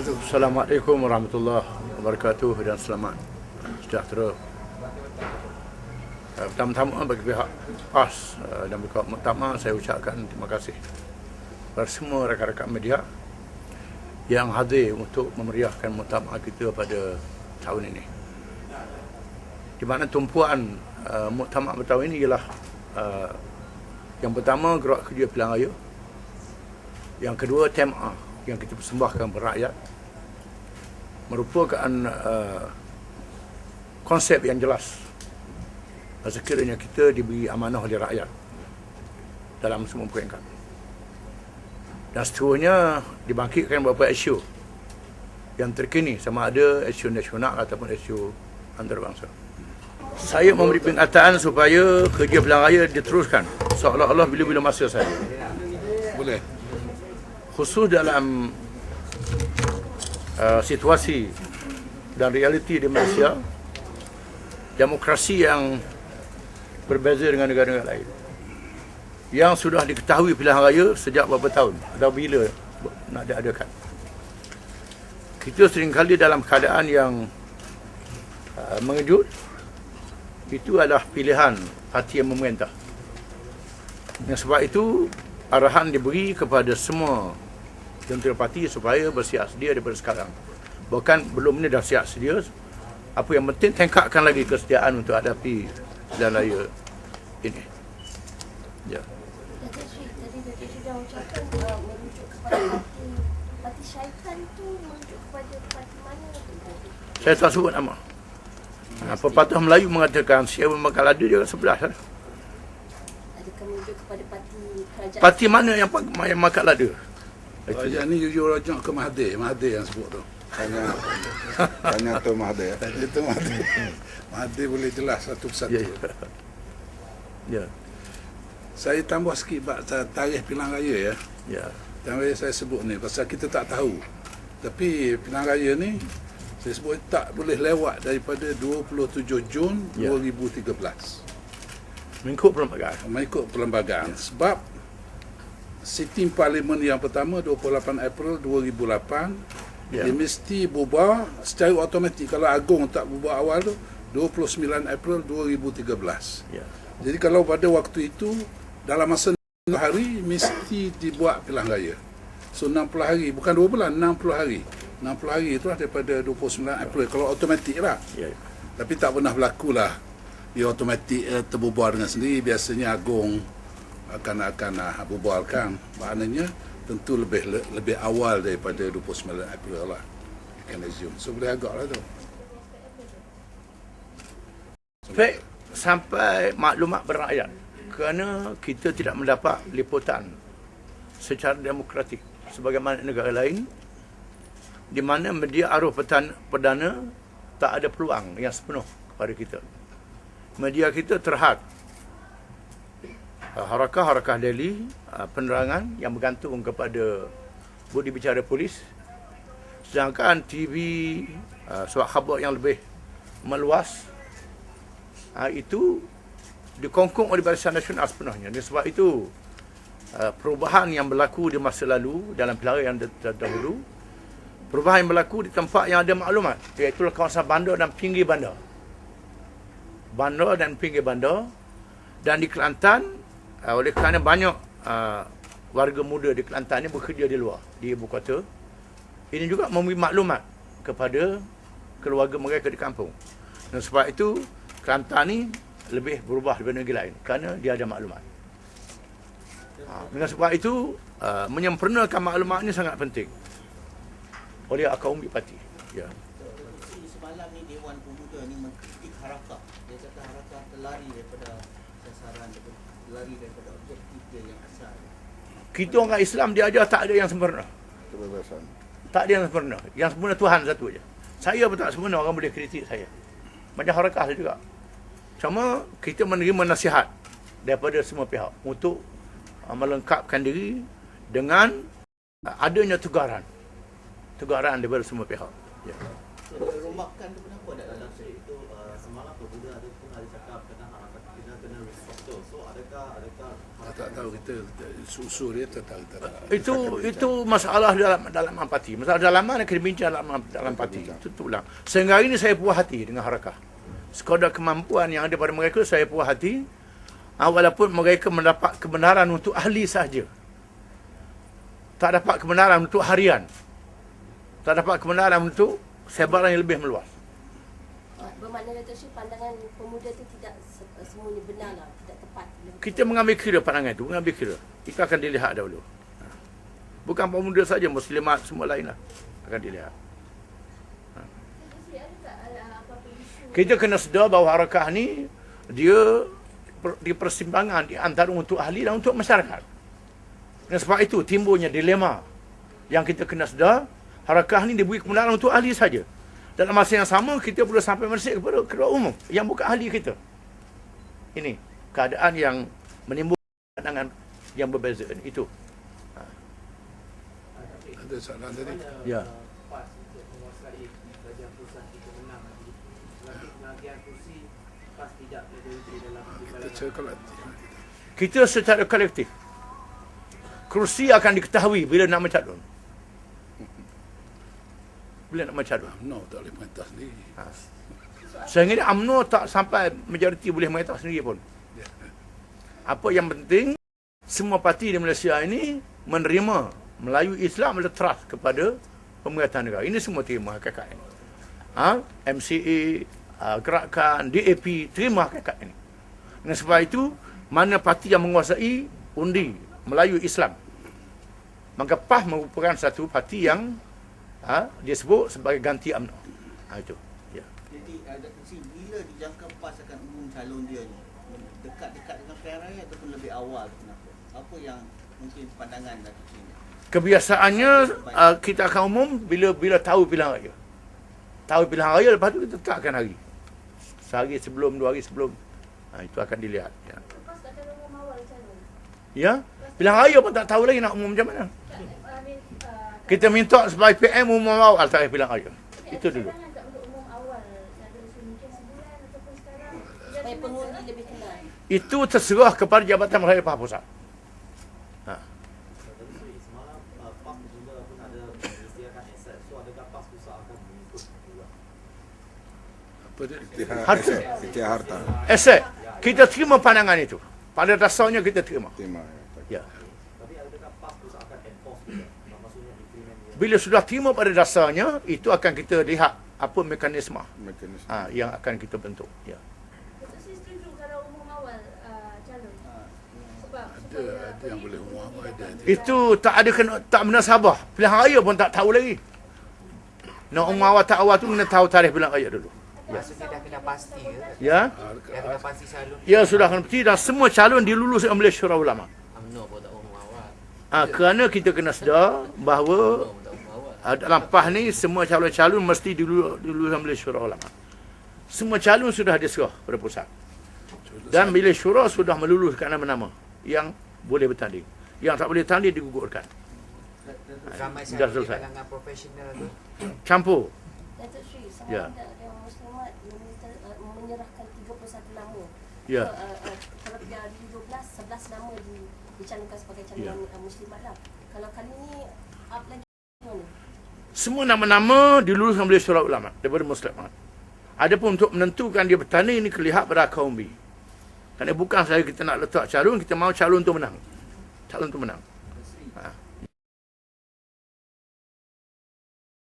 wabarakatuh. Assalamualaikum warahmatullahi wabarakatuh dan selamat sejahtera. Pertama-tama bagi pihak PAS dan pihak Muktamar, saya ucapkan terima kasih kepada semua rakan-rakan media yang hadir untuk memeriahkan Muktamar kita pada tahun ini. Di mana tumpuan Muktamar bertahun ini ialah yang pertama, gerak kerja pilihan raya. Yang kedua, tema yang kita persembahkan kepada rakyat merupakan konsep yang jelas sekiranya kita diberi amanah oleh rakyat dalam semua peringkat. Dan seterusnya dibangkitkan beberapa isu yang terkini, sama ada isu nasional ataupun isu antarabangsa. Saya memberi pengataan supaya kerja pilihan raya diteruskan seolah-olah bila-bila masa saya. Boleh. Khusus dalam situasi dan realiti di Malaysia, demokrasi yang berbeza dengan negara-negara lain, yang sudah diketahui pilihan raya sejak beberapa tahun atau bila nak diadakan. Kita seringkali dalam keadaan yang mengejut. Itu adalah pilihan parti yang memerintah. Dan sebab itu arahan diberi kepada semua jentera parti supaya bersiap sedia daripada sekarang. Bahkan belum ni dah siap sedia. Apa yang penting, tingkatkan lagi kesediaan untuk hadapi pilihan raya ini. Ya. Tadi dah ucapkan merujuk kepada parti syaitan tu, merujuk kepada parti mana? Saya tak sebut nama. Pepatah Melayu mengatakan siapa makan lada dia sebelah. Adakah merujuk kepada parti kerajaan? Parti mana yang makan lada? Kerajaan ni jujur rajak ke Mahathir. Mahathir yang sebut tu. Tanya Tuan Mahathir. Itu Mahathir. Mahathir boleh jelas satu persatu. Ya. Ya. Saya tambah sikit bab tarikh pilihan raya ya. Ya. Pilihan raya saya sebut ni pasal kita tak tahu. Tapi pilihan raya ni saya sebut tak boleh lewat daripada 27 Jun 2013. Mengikut perlembagaan. Mengikut perlembagaan. Sebab sitting parlimen yang pertama 28 April 2008 dia mesti bubar secara automatik. Kalau Agong tak bubar awal tu 29 April 2013. Jadi kalau pada waktu itu dalam masa 6 hari mesti dibuat pilihan raya. So 60 hari, bukan 2 bulan, 60 hari. 60 hari itulah daripada 29 April kalau automatik lah. Tapi tak pernah berlaku lah dia automatik terbubar dengan sendiri. Biasanya Agong akan bubarkan. Maknanya tentu lebih awal daripada 29 April lah. You can assume. So boleh agak lah tu. Sampai maklumat berakyat, kerana kita tidak mendapat liputan secara demokratik sebagaimana negara lain di mana media arus perdana tak ada peluang yang sepenuh kepada kita. Media kita terhad harakah Delhi, penerangan yang bergantung kepada budi bicara polis, sedangkan TV surat khabar yang lebih meluas itu dikongkong oleh Barisan Nasional sepenuhnya. Dan sebab itu perubahan yang berlaku di masa lalu dalam pilihan yang terdahulu, perubahan yang berlaku di tempat yang ada maklumat, iaitu kawasan bandar dan pinggir bandar. Bandar dan pinggir bandar. Dan di Kelantan, oleh kerana banyak warga muda di Kelantan ini bekerja di luar, di ibu kota, ini juga memberi maklumat kepada keluarga mereka di kampung. Dan sebab itu Kelantan ni lebih berubah daripada negeri lain kerana dia ada maklumat. Dengan sebab itu menyempurnakan maklumat ini sangat penting oleh akar umbi parti. Ya. Semalam ni Dewan Pemuda ni mengkritik harakah. Dia kata harakah terlari daripada sasaran, terlari daripada objektif dia yang asal. Kita orang Islam diajar tak ada yang sempurna. Kebebasan. Tak ada yang sempurna. Yang sempurna Tuhan satu je. Saya pun tak sempurna, orang boleh kritik saya. Macam harakah juga. Cuma kita menerima nasihat daripada semua pihak untuk melengkapkan diri dengan adanya tegaran daripada semua pihak. Ya. Rombakkan tu kenapa dalam siri itu semalam pemuda ada pun ada cakap tentang harakat kita kena restructure. So adakah tak tahu kita usul dia tak tahu. Itu masalah dalam parti. Masalah dalaman kena bincang dalam parti. Itu ulang. Sehingga hari ini saya puas hati dengan Harakah. Sekadar kemampuan yang ada pada mereka, saya puas hati. Walaupun mereka mendapat kebenaran untuk ahli sahaja. Tak dapat kebenaran untuk harian. Tak dapat kebenaran untuk sebaran yang lebih meluas. Bermakna Dato' Sri, pandangan pemuda itu tidak semuanya benar lah, tidak tepat. Kita mengambil kira pandangan itu, mengambil kira. Itu akan dilihat dahulu. Bukan pemuda saja, muslimat semua lain lah akan dilihat. Kita kena sedar bahawa Harakah ni dia di persimpangan di antara untuk ahli dan untuk masyarakat. Dan sebab itu timbulnya dilema yang kita kena sedar. Harakah ni diberi kebenaran untuk ahli saja. Dalam masa yang sama, kita perlu sampai merasik kepada ketua umum yang bukan ahli kita. Ini keadaan yang menimbulkan pandangan yang berbeza. Itu. Ada soalan tadi. Ya. PAS untuk menguasai kerajaan pusat kita menang lagi. Nanti pengagihan kursi PAS tidak majoriti dalam Kita cakap Kita secara kolektif, kursi akan diketahui bila nak mencalon. Bila nak mencalon. UMNO tak boleh perintah sendiri. Sehingga UMNO tak sampai majoriti boleh merintah sendiri pun. Apa yang penting, semua parti di Malaysia ini menerima Melayu Islam ada trust kepada pemerintahan negara. Ini semua terima hakikat ini. MCA, Gerakan, DAP terima hakikat ini. Dan sebab itu, mana parti yang menguasai undi Melayu Islam, maka PAS merupakan satu parti yang dia sebut sebagai ganti UMNO. Itu. Ya. Jadi Dato' Sri, bila dijangka PAS akan umum calon dia ni? Dekat-dekat dengan pilihan raya ataupun lebih awal? Kenapa? Apa yang mungkin pandangan Dato' Sri? Kebiasaannya kita akan umum bila tahu pilihan raya. Tahu pilihan raya, lepas tu kita tetapkan hari. Sehari sebelum, 2 hari sebelum. Itu akan dilihat. Ya. PAS tak akan umum awal calon. Ya. Pilihan raya pun tak tahu lagi nak umum macam mana. Kita minta sebagai PM umum awal tarikh pilihan raya. Itu dulu. Supaya pengundi lebih kenal. Itu terserah kepada Jabatan Raya PAS Pusat. semalam PAS juga pun ada menyediakan aset. So adakah PAS pusat akan mengikut juga? Apa dia? Ikhtiar harta. Aset. Kita terima pandangan itu. Pada dasarnya kita terima. Terima. Ya. Tapi adakah PAS pusat akan enforce juga? Maksudnya implement dia. Bila sudah terima pada dasarnya, itu akan kita lihat apa mekanisme Mekanisme. yang akan kita bentuk. Ya. Dato' Sri setuju kalau umum awal calon. Sebab Ada yang boleh umum awal, ada. Itu tak munasabah. Pilihan raya pun tak tahu lagi. Nak umum awal tak awal tu kena tahu tarikh pilihan raya dulu. Maksudnya dah kena pasti ke? Ya. Dah kena pasti calon. Ya sudah kena pasti dan semua calon dilulus oleh Syura Ulama. UMNO pun tak umum awal. Kerana kita kena sedar bahawa UMNO pun tak umum awal. dalam PAS ni semua calon-calon mesti dilulus oleh Syura Ulama. Semua calon sudah diserah pada pusat. Dan bila syura sudah meluluskan nama-nama yang boleh bertanding. Yang tak boleh tanding digugurkan. Ramai Dah sekali selesai. kalangan profesional tu. Campur. Dato' Sri, sama Ya. ada Dewan Muslimat menyerahkan 31 nama. Ya. Kalau pada 2012, 11 nama dicalonkan sebagai calon muslimat lah. Kalau kali ni up lagi mana? Semua nama-nama diluluskan oleh Syura Ulama daripada Muslimat. Adapun untuk menentukan dia bertanding ini kelihat pada kaum B. Kerana bukan sahaja kita nak letak calon, kita mahu calon tu menang. Calon tu menang.